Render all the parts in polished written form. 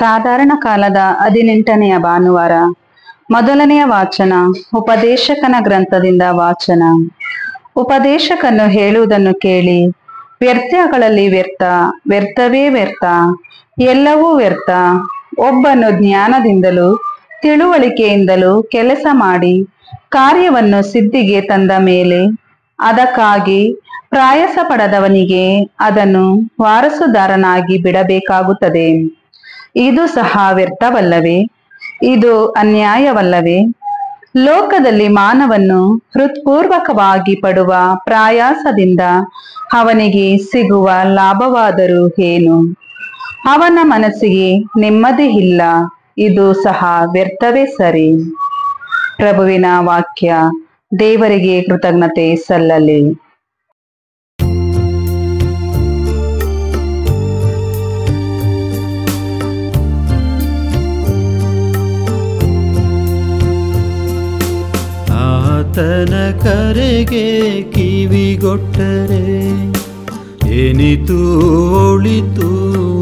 ಸಾಧಾರಣ ಕಾಲದ 18ನೆಯ ಭಾನುವಾರ. ಮೊದಲನೆಯ ವಾಚನ ಉಪದೇಶಕನ ಗ್ರಂಥದಿಂದ ವಾಚನ. ಉಪದೇಶಕನು ಹೇಳುವುದನ್ನು ಕೇಳಿ, ವ್ಯರ್ಥಗಳಲ್ಲಿ ವ್ಯರ್ಥ, ವ್ಯರ್ಥವೇ ವ್ಯರ್ಥ, ಎಲ್ಲವೂ ವ್ಯರ್ಥ. ಒಬ್ಬನು ಜ್ಞಾನದಿಂದಲೂ ತಿಳುವಳಿಕೆಯಿಂದಲೂ ಕೆಲಸ ಮಾಡಿ ಕಾರ್ಯವನ್ನು ಸಿದ್ಧಿಗೆ ತಂದ ಮೇಲೆ ಅದಕ್ಕಾಗಿ ಪ್ರಯಾಸ ಪಡದವನಿಗೆ ಅದನ್ನು ವಾರಸುದಾರನಾಗಿ ಬಿಡಬೇಕಾಗುತ್ತದೆ. ಇದು ಸಹ ವ್ಯರ್ಥವಲ್ಲವೇ? ಇದು ಅನ್ಯಾಯವಲ್ಲವೇ? ಲೋಕದಲ್ಲಿ ಮಾನವನ್ನು ಹೃತ್ಪೂರ್ವಕವಾಗಿ ಪಡುವ ಪ್ರಯಾಸದಿಂದ ಅವನಿಗೆ ಸಿಗುವ ಲಾಭವಾದರೂ ಏನು? ಅವನ ಮನಸ್ಸಿಗೆ ನೆಮ್ಮದಿ ಇಲ್ಲ, ಇದು ಸಹ ವ್ಯರ್ಥವೇ ಸರಿ. ಪ್ರಭುವಿನ ವಾಕ್ಯ. ದೇವರಿಗೆ ಕೃತಜ್ಞತೆ ಸಲ್ಲಲಿ. ಆತನ ಕರೆಗೆ ಕಿವಿಗೊಟ್ಟರೆ ಏನಿತು ಒಳಿತು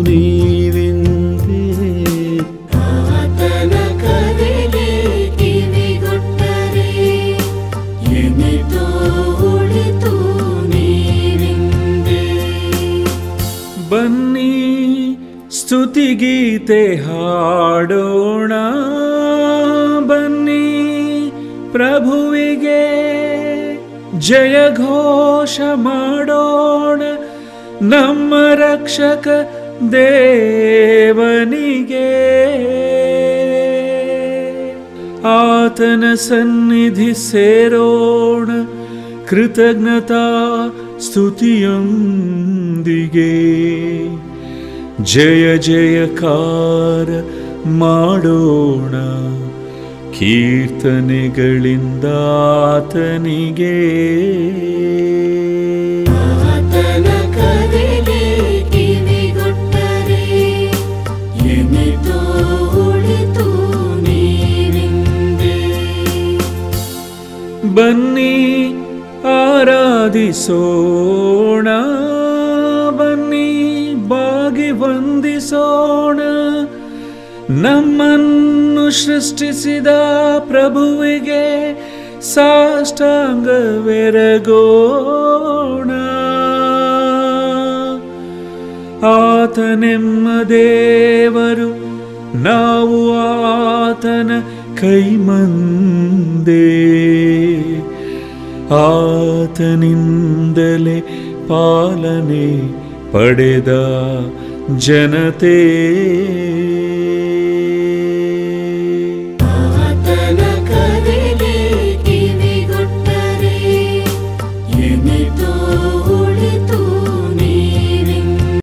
ನೀವೆಂದೇ. ಆತನ ಕರೆಗೆ ಕಿವಿಗೊಟ್ಟರೆ ಏನಿತು ಒಳಿತು ನೀವೆಂದೇ. ಬನ್ನಿ ಸ್ತುತಿಗೀತೆ ಹಾಡೋಣ, ಬನ್ನಿ ಪ್ರಭುವಿಗೆ ಜಯ ಘೋಷ ಮಾಡೋಣ, ನಮ್ಮ ರಕ್ಷಕ ದೇವನಿಗೆ. ಆತನ ಸನ್ನಿಧಿ ಸೇರೋಣ ಕೃತಜ್ಞತಾ ಸ್ತುತಿಯೊಂದಿಗೆ. ಜಯ ಜಯಕಾರ ಮಾಡೋಣ ಕೀರ್ತನೆಗಳಿಂದ ಆತನಿಗೆ. ಆತನ ಕರೆಗೆ ಕಿವಿಗೊಟ್ಟರೆ ಏನಿತು ಒಳಿತು ನೀವೆಂದೇ. ಬನ್ನಿ ಆರಾಧಿಸೋಣ, ಬನ್ನಿ ಬಾಗಿ ವಂದಿಸೋಣ, ನಮ್ಮನ್ನು ಸೃಷ್ಟಿಸಿದ ಪ್ರಭುವಿಗೆ ಸಾಷ್ಟಾಂಗವೆರಗೋಣ. ಆತನೆಮ್ಮ ದೇವರು, ನಾವು ಆತನ ಕೈಮಂದೆ, ಆತನಿಂದಲೇ ಪಾಲನೆ ಪಡೆದ ಜನತೆ. ಆತನ ಕರೆಗೆ ಕಿವಿಗೊಟ್ಟರೆ ಏನಿತು ಒಳಿತು ನೀವೆಂದೇ.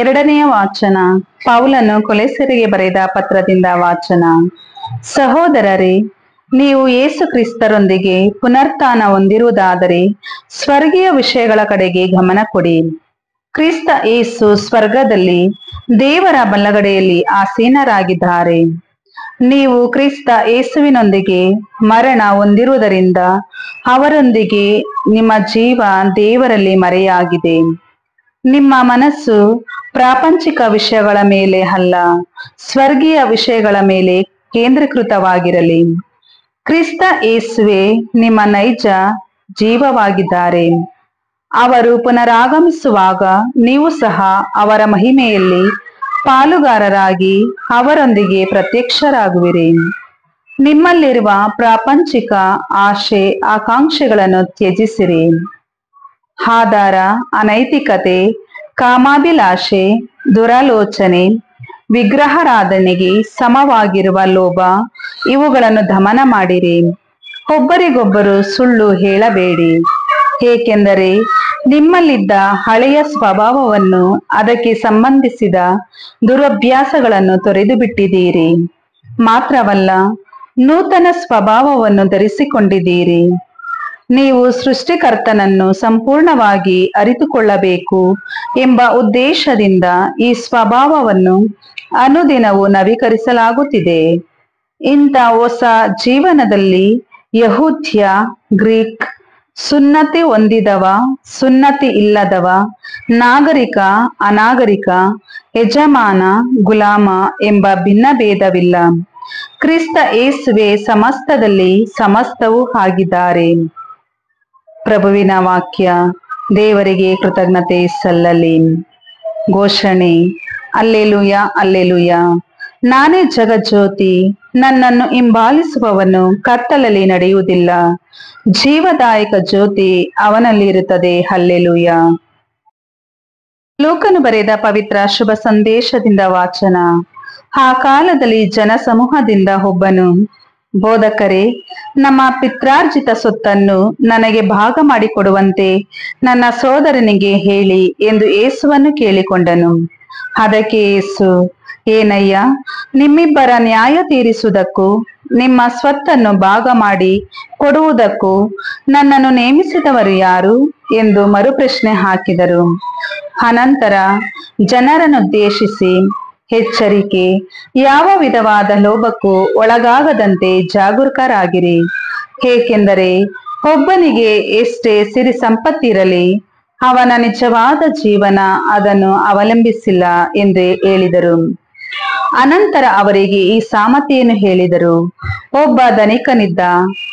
ಎರಡನೆಯ ವಾಚನ ಪೌಲನು ಕೊಲೊಸ್ಸೆರಿಗೆ ಬರೆದ ಪತ್ರದಿಂದ ವಾಚನ. ಸಹೋದರರೇ, ನೀವು ಯೇಸು ಕ್ರಿಸ್ತರೊಂದಿಗೆ ಪುನರುತ್ಥಾನ ಹೊಂದಿರುವುದಾದರೆ ಸ್ವರ್ಗೀಯ ವಿಷಯಗಳ ಕಡೆಗೆ ಗಮನ ಕೊಡಿ. ಕ್ರಿಸ್ತ ಯೇಸು ಸ್ವರ್ಗದಲ್ಲಿ ದೇವರ ಬಲಗಡೆಯಲ್ಲಿ ಆಸೀನರಾಗಿದ್ದಾರೆ. ನೀವು ಕ್ರಿಸ್ತ ಯೇಸುವಿನೊಂದಿಗೆ ಮರಣ ಹೊಂದಿರುವುದರಿಂದ ಅವರೊಂದಿಗೆ ನಿಮ್ಮ ಜೀವ ದೇವರಲ್ಲಿ ಮರೆಯಾಗಿದೆ. ನಿಮ್ಮ ಮನಸ್ಸು ಪ್ರಾಪಂಚಿಕ ವಿಷಯಗಳ ಮೇಲೆ ಅಲ್ಲ, ಸ್ವರ್ಗೀಯ ವಿಷಯಗಳ ಮೇಲೆ ಕೇಂದ್ರೀಕೃತವಾಗಿರಲಿ. ಕ್ರಿಸ್ತ ಯೇಸುವೇ ನಿಮ್ಮ ನೈಜ ಜೀವವಾಗಿದ್ದಾರೆ. ಅವರು ಪುನರಾಗಮಿಸುವಾಗ ನೀವು ಸಹ ಅವರ ಮಹಿಮೆಯಲ್ಲಿ ಪಾಲುಗಾರರಾಗಿ ಅವರೊಂದಿಗೆ ಪ್ರತ್ಯಕ್ಷರಾಗುವಿರಿ. ನಿಮ್ಮಲ್ಲಿರುವ ಪ್ರಾಪಂಚಿಕ ಆಶೆ ಆಕಾಂಕ್ಷೆಗಳನ್ನು ತ್ಯಜಿಸಿರಿ. ಆಧಾರ, ಅನೈತಿಕತೆ, ಕಾಮಾಭಿಲಾಷೆ, ದುರಾಲೋಚನೆ, ವಿಗ್ರಹಾರಾಧನೆಗೆ ಸಮವಾಗಿರುವ ಲೋಭ ಇವುಗಳನ್ನು ದಮನ ಮಾಡಿರಿ. ಒಬ್ಬರಿಗೊಬ್ಬರು ಸುಳ್ಳು ಹೇಳಬೇಡಿ, ಏಕೆಂದರೆ ನಿಮ್ಮಲ್ಲಿದ್ದ ಹಳೆಯ ಸ್ವಭಾವವನ್ನು ಅದಕ್ಕೆ ಸಂಬಂಧಿಸಿದ ದುರಭ್ಯಾಸಗಳನ್ನು ತೊರೆದು ಬಿಟ್ಟಿದ್ದೀರಿ. ಮಾತ್ರವಲ್ಲ, ನೂತನ ಸ್ವಭಾವವನ್ನು ಧರಿಸಿಕೊಂಡಿದ್ದೀರಿ. ನೀವು ಸೃಷ್ಟಿಕರ್ತನನ್ನು ಸಂಪೂರ್ಣವಾಗಿ ಅರಿತುಕೊಳ್ಳಬೇಕು ಎಂಬ ಉದ್ದೇಶದಿಂದ ಈ ಸ್ವಭಾವವನ್ನು ಅನುದಿನವೂ ನವೀಕರಿಸಲಾಗುತ್ತಿದೆ. ಇಂಥ ಹೊಸ ಜೀವನದಲ್ಲಿ ಯಹೂದ್ಯ, ಗ್ರೀಕ್, ಸುನ್ನತಿ ಹೊಂದಿದವ, ಸುನ್ನತಿ ಇಲ್ಲದವ, ನಾಗರಿಕ ಅನಾಗರಿಕ, ಯಜಮಾನ ಗುಲಾಮ ಎಂಬ ಭಿನ್ನ ಭೇದವಿಲ್ಲ. ಕ್ರಿಸ್ತ ಯೇಸುವೆ ಸಮಸ್ತದಲ್ಲಿ ಸಮಸ್ತವೂ ಆಗಿದ್ದಾರೆ. ಪ್ರಭುವಿನ ವಾಕ್ಯ. ದೇವರಿಗೆ ಕೃತಜ್ಞತೆ ಸಲ್ಲಲಿ. ಘೋಷಣೆ. Alleluia, alleluia. ನಾನೇ ಜಗಜ್ಯೋತಿ. ನನ್ನನ್ನು ಹಿಂಬಾಲಿಸುವವನು ಕತ್ತಲಲ್ಲಿ ನಡೆಯುವುದಿಲ್ಲ, ಜೀವದಾಯಕ ಜ್ಯೋತಿ ಅವನಲ್ಲಿರುತ್ತದೆ. ಹಲ್ಲೆಲೂಯ. ಲೂಕನು ಬರೆದ ಪವಿತ್ರ ಶುಭ ಸಂದೇಶದಿಂದ ವಾಚನ. ಆ ಕಾಲದಲ್ಲಿ ಜನಸಮೂಹದಿಂದ ಒಬ್ಬನು, ಬೋಧಕರೇ, ನಮ್ಮ ಪಿತ್ರಾರ್ಜಿತ ಸೊತ್ತನ್ನು ನನಗೆ ಭಾಗ ಮಾಡಿಕೊಡುವಂತೆ ನನ್ನ ಸೋದರನಿಗೆ ಹೇಳಿ ಎಂದು ಯೇಸುವನ್ನು ಕೇಳಿಕೊಂಡನು. ಅದಕ್ಕೆ ಯೇಸು, ಏನಯ್ಯ, ನಿಮ್ಮಿಬ್ಬರ ನ್ಯಾಯ ತೀರಿಸುವುದಕ್ಕೂ ನಿಮ್ಮ ಸ್ವತ್ತನ್ನು ಭಾಗ ಮಾಡಿ ಕೊಡುವುದಕ್ಕೂ ನನ್ನನ್ನು ನೇಮಿಸಿದವರು ಯಾರು ಎಂದು ಮರುಪ್ರಶ್ನೆ ಹಾಕಿದರು. ಅನಂತರ ಜನರನ್ನುದ್ದೇಶಿಸಿ, ಎಚ್ಚರಿಕೆ, ಯಾವ ವಿಧವಾದ ಲೋಭಕ್ಕೂ ಒಳಗಾಗದಂತೆ ಜಾಗರೂಕರಾಗಿರಿ. ಏಕೆಂದರೆ ಒಬ್ಬನಿಗೆ ಎಷ್ಟೇ ಸಿರಿ ಸಂಪತ್ತಿರಲಿ, ಅವನ ನಿಜವಾದ ಜೀವನ ಅದನ್ನು ಅವಲಂಬಿಸಿಲ್ಲ ಎಂದು ಹೇಳಿದರು. ಅನಂತರ ಅವರಿಗೆ ಈ ಸಾಮತೆಯನ್ನು ಹೇಳಿದರು. ಒಬ್ಬ ಧನಿಕನಿದ್ದ.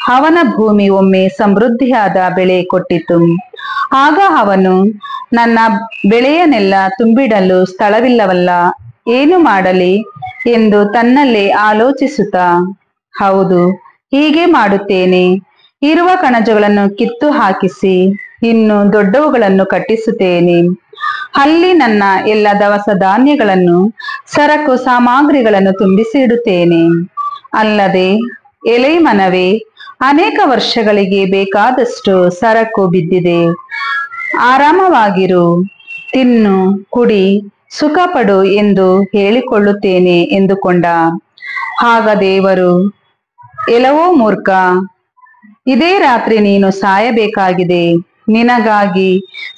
ಅವನ ಭೂಮಿ ಒಮ್ಮೆ ಸಮೃದ್ಧಿಯಾದ ಬೆಳೆ ಕೊಟ್ಟಿತು. ಆಗ ಅವನು, ನನ್ನ ಬೆಳೆಯನ್ನೆಲ್ಲ ತುಂಬಿಡಲು ಸ್ಥಳವಿಲ್ಲವಲ್ಲ, ಏನು ಮಾಡಲಿ ಎಂದು ತನ್ನಲ್ಲೇ ಆಲೋಚಿಸುತ್ತಾ, ಹೌದು, ಹೀಗೆ ಮಾಡುತ್ತೇನೆ, ಇರುವ ಕಣಜಗಳನ್ನು ಕಿತ್ತು ಹಾಕಿಸಿ ಇನ್ನು ದೊಡ್ಡವುಗಳನ್ನು ಕಟ್ಟಿಸುತ್ತೇನೆ. ಅಲ್ಲಿ ನನ್ನ ಎಲ್ಲ ದವಸ ಧಾನ್ಯಗಳನ್ನು, ಸರಕು ಸಾಮಗ್ರಿಗಳನ್ನು ತುಂಬಿಸಿ ಇಡುತ್ತೇನೆ. ಅಲ್ಲದೆ ಎಲೈಮನವೇ, ಅನೇಕ ವರ್ಷಗಳಿಗೆ ಬೇಕಾದಷ್ಟು ಸರಕು ಬಿದ್ದಿದೆ. ಆರಾಮವಾಗಿರು, ತಿನ್ನು, ಕುಡಿ, ಸುಖಪಡು ಎಂದು ಹೇಳಿಕೊಳ್ಳುತ್ತೇನೆ ಎಂದುಕೊಂಡ. ಆಗ ದೇವರು, ಎಲವೋ ಮೂರ್ಖ, ಇದೇ ರಾತ್ರಿ ನೀನು ಸಾಯಬೇಕಾಗಿದೆ. ನಿನಗಾಗಿ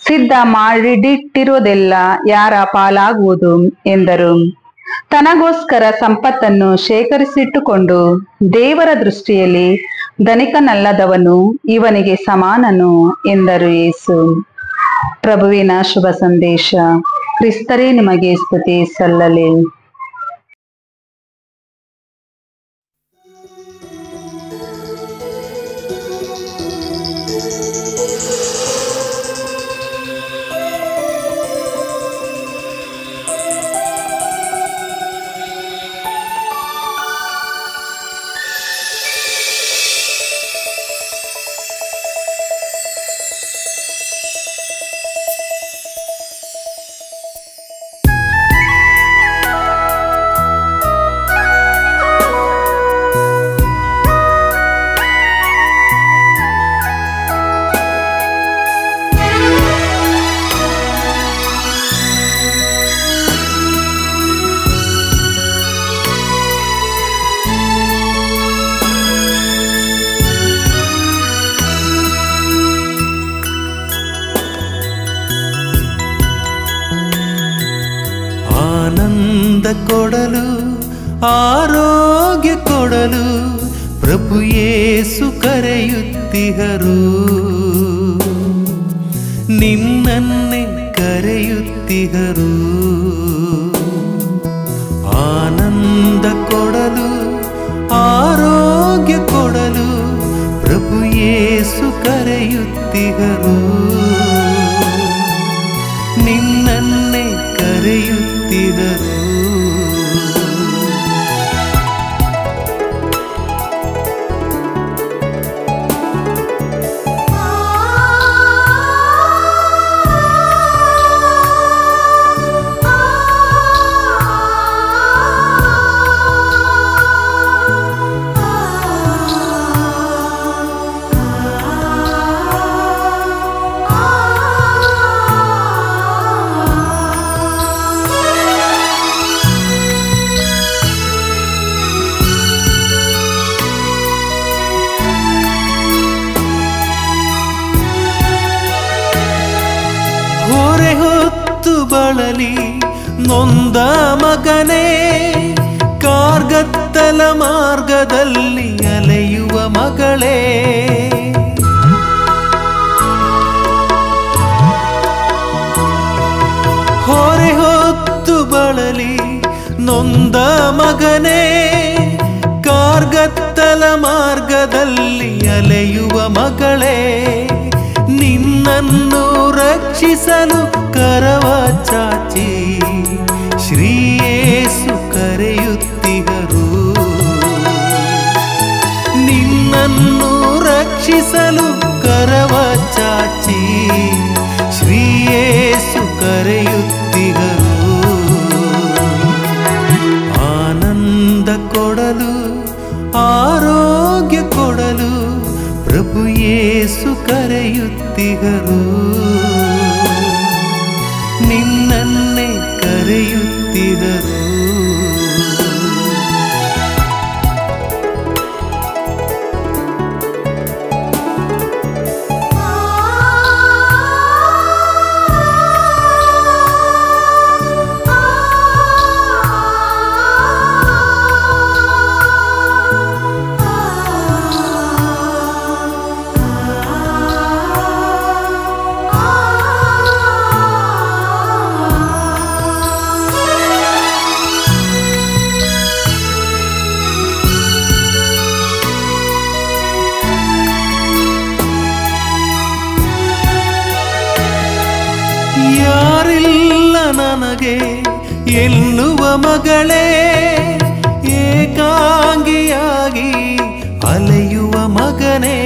ಸಿದ್ಧ ಮಾಡಿಟ್ಟಿರುವುದೆಲ್ಲ ಯಾರ ಪಾಲಾಗುವುದು ಎಂದರು. ತನಗೋಸ್ಕರ ಸಂಪತ್ತನ್ನು ಶೇಖರಿಸಿಟ್ಟುಕೊಂಡು ದೇವರ ದೃಷ್ಟಿಯಲ್ಲಿ ಧನಿಕನಲ್ಲದವನು ಇವನಿಗೆ ಸಮಾನನು ಎಂದರು ಯೇಸು. ಪ್ರಭುವಿನ ಶುಭ ಸಂದೇಶ. ಕ್ರಿಸ್ತರೇ ನಿಮಗೆ ಸ್ತುತಿ ಸಲ್ಲಲಿ. ಆನಂದ ಕೊಡಲು, ಆರೋಗ್ಯ ಕೊಡಲು ಪ್ರಭು ಯೇಸು ಕರೆಯುತ್ತಿಹರು. ನಿನ್ನನ್ನೇ ಕರೆಯುತ್ತಿಹರು. ಆನಂದ ಕೊಡಲು, ಆರೋಗ್ಯ ಕೊಡಲು ಪ್ರಭು ಯೇಸು ಕರೆಯುತ್ತಿಹರು. ನಿನ್ನನ್ನೇ ಕರೆಯುತ್ತಿಹರು. ಹೊರೆ ಹೊತ್ತು ಬಳಲಿ ನೊಂದ ಮಗನೇ, ಕಾರ್ಗತ್ತಲ ಮಾರ್ಗದಲ್ಲಿ ಅಲೆಯುವ ಮಗಳೇ, ಕೊಡಲಿ ನೊಂದ ಮಗನೇ, ಕಾರ್ಗತ್ತಲ ಮಾರ್ಗದಲ್ಲಿ ಅಲೆಯುವ ಮಗಳೇ, ನಿನ್ನನ್ನು ರಕ್ಷಿಸಲು ಕರವ ಚಾಚಿ ಶ್ರೀ ಯೇಸು ಕರೆಯುತ್ತಿಹರು. ನಿನ್ನನ್ನು ರಕ್ಷಿಸಲು ಕರವ ಚಾಚಿ ಶ್ರೀ ಯೇಸು ಕರೆಯುತ್ತಿಹರು. ಆನಂದ ಕೊಡಲು ಆರೋಗ್ಯ ಕೊಡಲು ಪ್ರಭು ಯೇಸು ಕರೆಯುತ್ತಿಹರು. ನಿನ್ನನ್ನೇ ಕರೆಯುತ್ತಿಹರು. ಯಾರಿಲ್ಲ ನನಗೆ ಎನ್ನುವ ಮಗಳೇ, ಏಕಾಂಗಿಯಾಗಿ ಅಲೆಯುವ ಮಗನೇ,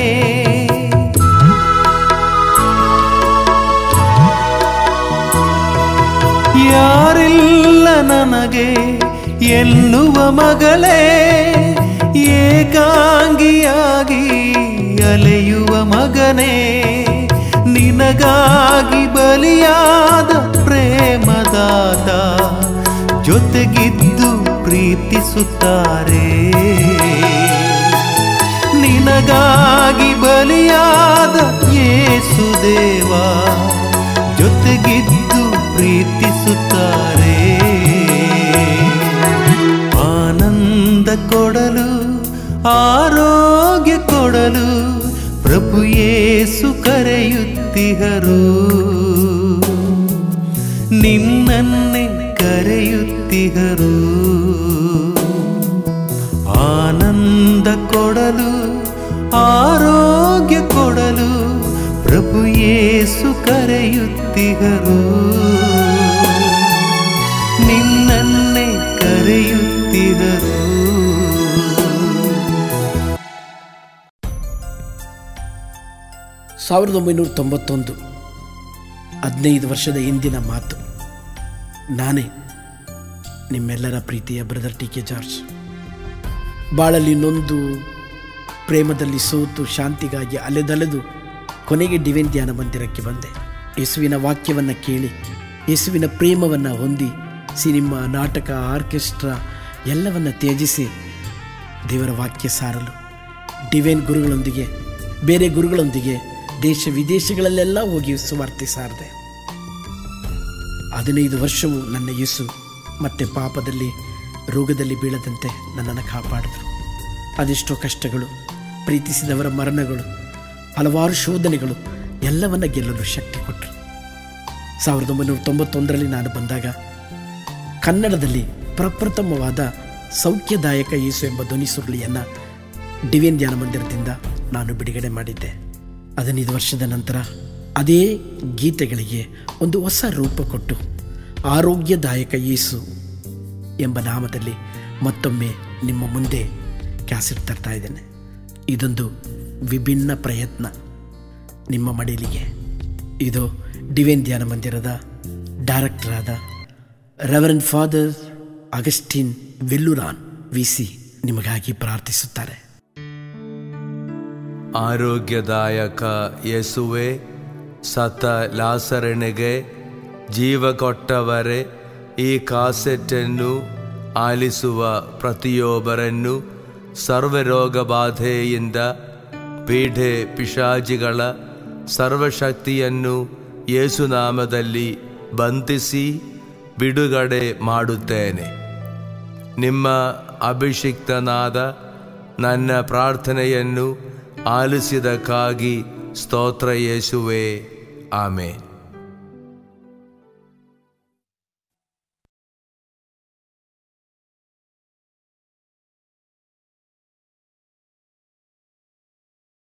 ಯಾರಿಲ್ಲ ನನಗೆ ಎನ್ನುವ ಮಗಳೇ, ಏಕಾಂಗಿಯಾಗಿ ಅಲೆಯುವ ಮಗನೇ, ನಿನಗಾಗಿ ಬಲಿಯಾದ ಪ್ರೇಮದಾತ ಜೊತೆಗಿದ್ದು ಪ್ರೀತಿಸುತ್ತಾರೆ. ನಿನಗಾಗಿ ಬಲಿಯಾದ ಯೇಸುದೇವ ಜೊತೆಗಿದ್ದು ಪ್ರೀತಿಸುತ್ತಾರೆ. ಆನಂದ ಕೊಡಲು ಆರೋಗ್ಯ ಕೊಡಲು ಪ್ರಭು ಯೇಸು ಕರೆಯುತ್ತಿಹರು. ನಿನ್ನನ್ನೇ ಕರೆಯುತ್ತಿಹರು. ಆನಂದ ಕೊಡಲು ಆರೋಗ್ಯ ಕೊಡಲು ಪ್ರಭು ಯೇಸು ಕರೆಯುತ್ತಿಹರು. ನಿನ್ನನ್ನೇ ಕರೆಯುತ್ತಿಹರು. 1991 15 ವರ್ಷದ ಹಿಂದಿನ ಮಾತು. ನಾನೇ ನಿಮ್ಮೆಲ್ಲರ ಪ್ರೀತಿಯ ಬ್ರದರ್ ಟಿ ಕೆ ಜಾರ್ಜ್. ಬಾಳಲ್ಲಿ ನೊಂದು, ಪ್ರೇಮದಲ್ಲಿ ಸೋತು, ಶಾಂತಿಗಾಗಿ ಅಲೆದಲೆದು ಕೊನೆಗೆ ಡಿವೈನ್ ಧ್ಯಾನ ಮಂದಿರಕ್ಕೆ ಬಂದೆ. ಯೇಸುವಿನ ವಾಕ್ಯವನ್ನು ಕೇಳಿ, ಯೇಸುವಿನ ಪ್ರೇಮವನ್ನು ಹೊಂದಿ, ಸಿನಿಮಾ, ನಾಟಕ, ಆರ್ಕೆಸ್ಟ್ರಾ ಎಲ್ಲವನ್ನು ತ್ಯಜಿಸಿ ದೇವರ ವಾಕ್ಯ ಸಾರಲು ಡಿವೈನ್ ಗುರುಗಳೊಂದಿಗೆ, ಬೇರೆ ಗುರುಗಳೊಂದಿಗೆ ದೇಶ ವಿದೇಶಗಳಲ್ಲೆಲ್ಲ ಹೋಗಿ ಸುವಾರ್ತೆ ಸಾರಿದೆ. 15 ವರ್ಷವೂ ನನ್ನ ಯೇಸು ಮತ್ತೆ ಪಾಪದಲ್ಲಿ, ರೋಗದಲ್ಲಿ ಬೀಳದಂತೆ ನನ್ನನ್ನು ಕಾಪಾಡಿದರು. ಅದೆಷ್ಟೋ ಕಷ್ಟಗಳು, ಪ್ರೀತಿಸಿದವರ ಮರಣಗಳು, ಹಲವಾರು ಶೋಧನೆಗಳು ಎಲ್ಲವನ್ನ ಗೆಲ್ಲಲು ಶಕ್ತಿ ಕೊಟ್ಟರು. 1991ರಲ್ಲಿ ನಾನು ಬಂದಾಗ ಕನ್ನಡದಲ್ಲಿ ಪ್ರಪ್ರಥಮವಾದ ಸೌಖ್ಯದಾಯಕ ಯೇಸು ಎಂಬ ಧ್ವನಿ ಸುರುಳಿಯನ್ನು ಡಿವೈನ್ ಧ್ಯಾನ ಮಂದಿರದಿಂದ ನಾನು ಬಿಡುಗಡೆ ಮಾಡಿದ್ದೆ. 15 ವರ್ಷದ ನಂತರ ಅದೇ ಗೀತೆಗಳಿಗೆ ಒಂದು ಹೊಸ ರೂಪ ಕೊಟ್ಟು ಆರೋಗ್ಯದಾಯಕ ಯೇಸು ಎಂಬ ನಾಮದಲ್ಲಿ ಮತ್ತೊಮ್ಮೆ ನಿಮ್ಮ ಮುಂದೆ ಕ್ಯಾಸೆಟ್ ತರ್ತಾ ಇದ್ದೇನೆ. ಇದೊಂದು ವಿಭಿನ್ನ ಪ್ರಯತ್ನ ನಿಮ್ಮ ಮಡಿಲಿಗೆ. ಇದು ಡಿವೈನ್ ಧ್ಯಾನ ಮಂದಿರದ ಡೈರೆಕ್ಟರ್ ಆದ ರೆವರೆಂಡ್ ಫಾದರ್ ಅಗಸ್ಟಿನ್ ವೆಲ್ಲುರಾನ್ ವಿಸಿ ನಿಮಗಾಗಿ ಪ್ರಾರ್ಥಿಸುತ್ತಾರೆ. ಆರೋಗ್ಯದಾಯಕ ಯೇಸುವೆ, ಸತ ಲಾಸರನಿಗೆ ಜೀವ ಕೊಟ್ಟವರೇ, ಈ ಕಾಸೆಟ್ಟನ್ನು ಆಲಿಸುವ ಪ್ರತಿಯೊಬ್ಬರನ್ನು ಸರ್ವರೋಗ ಬಾಧೆಯಿಂದ, ಪೀಡೆ ಪಿಶಾಚಿಗಳ ಸರ್ವಶಕ್ತಿಯನ್ನು ಯೇಸುನಾಮದಲ್ಲಿ ಬಂಧಿಸಿ ಬಿಡುಗಡೆ ಮಾಡುತ್ತೇನೆ. ನಿಮ್ಮ ಅಭಿಷಿಕ್ತನಾದ ನನ್ನ ಪ್ರಾರ್ಥನೆಯನ್ನು ಆಲಿಸಿದಕ್ಕಾಗಿ ಸ್ತೋತ್ರ ಯೇಸುವೆ. ಆಮೇನ್.